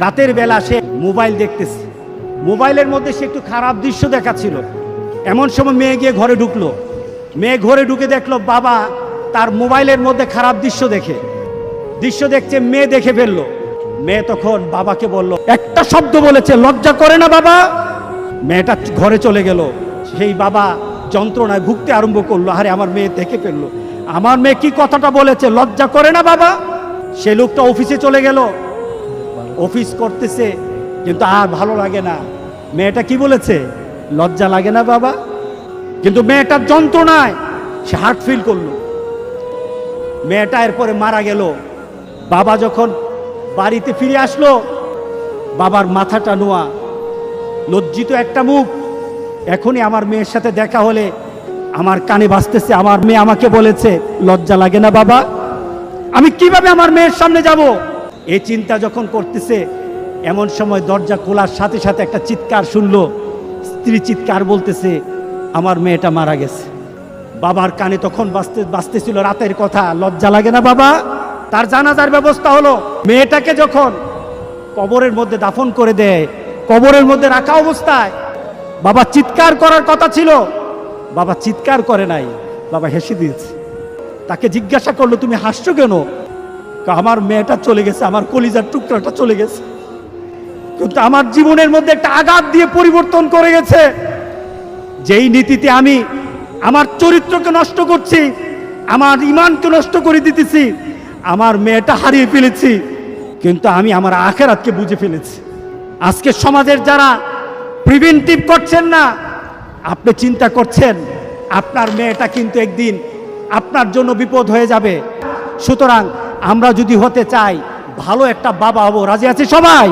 রাতের বেলা সে মোবাইল দেখতেছে, মোবাইলের মধ্যে সে একটু খারাপ দৃশ্য দেখাচ্ছিল। এমন সময় মেয়ে গিয়ে ঘরে ঢুকলো, মেয়ে ঘরে ঢুকে দেখলো বাবা তার মোবাইলের মধ্যে খারাপ দৃশ্য দেখছে, মেয়ে দেখে ফেললো। মেয়ে তখন বাবাকে বলল, একটা শব্দ বলেছে, লজ্জা করে না বাবা? মেয়েটা ঘরে চলে গেল। সেই বাবা যন্ত্রণায় ভুগতে আরম্ভ করলো, আরে আমার মেয়ে দেখে ফেললো, আমার মেয়ে কি কথাটা বলেছে, লজ্জা করে না বাবা? সে লোকটা অফিসে চলে গেল, অফিস করতেছে, কিন্তু আর ভালো লাগে না। মেয়েটা কি বলেছে, লজ্জা লাগে না বাবা? কিন্তু মেয়েটার যন্ত্রণায় সে হার্ট ফিল করলো। মেয়েটা এরপরে মারা গেল। বাবা যখন বাড়িতে ফিরে আসলো, বাবার মাথাটা নোয়া, লজ্জিত একটা মুখ। এখনই আমার মেয়ের সাথে দেখা হলে আমার কানে বাজতেছে, আমার মেয়ে আমাকে বলেছে, লজ্জা লাগে না বাবা? আমি কিভাবে আমার মেয়ের সামনে যাব? এই চিন্তা যখন করতেছে, এমন সময় দরজা খোলার সাথে সাথে একটা চিৎকার শুনলো। স্ত্রী চিৎকার বলতেছে, আমার মেয়েটা মারা গেছে। বাবার কানে তখন বাজতেছিল রাতের কথা, লজ্জা লাগে না বাবা? তার জানাজার ব্যবস্থা হলো। মেয়েটাকে যখন কবরের মধ্যে দাফন করে দেয়, কবরের মধ্যে রাখা অবস্থায় বাবা চিৎকার করার কথা ছিল, বাবা চিৎকার করে নাই, বাবা হেসে দিয়েছে। তাকে জিজ্ঞাসা করলো, তুমি হাসছো কেন? আমার মেয়েটা চলে গেছে, আমার কলিজার টুকরাটা চলে গেছে, কিন্তু আমার জীবনের মধ্যে একটা আঘাত দিয়ে পরিবর্তন করে গেছে। যেই নীতিতে আমি আমার চরিত্রকে নষ্ট করছি, আমার ঈমানকে নষ্ট করে দিতেছি, আমার মেয়েটা হারিয়ে ফেলেছি, কিন্তু আমি আমার আখিরাতকে বুঝে ফেলেছি। আজকে সমাজের যারা প্রিভেন্টিভ করছেন না, আপনি চিন্তা করছেন আপনার মেয়েটা কিন্তু একদিন আপনার জন্য বিপদ হয়ে যাবে। সুতরাং আমরা যদি হতে চাই ভালো একটা বাবা হব, রাজি আছে সবাই?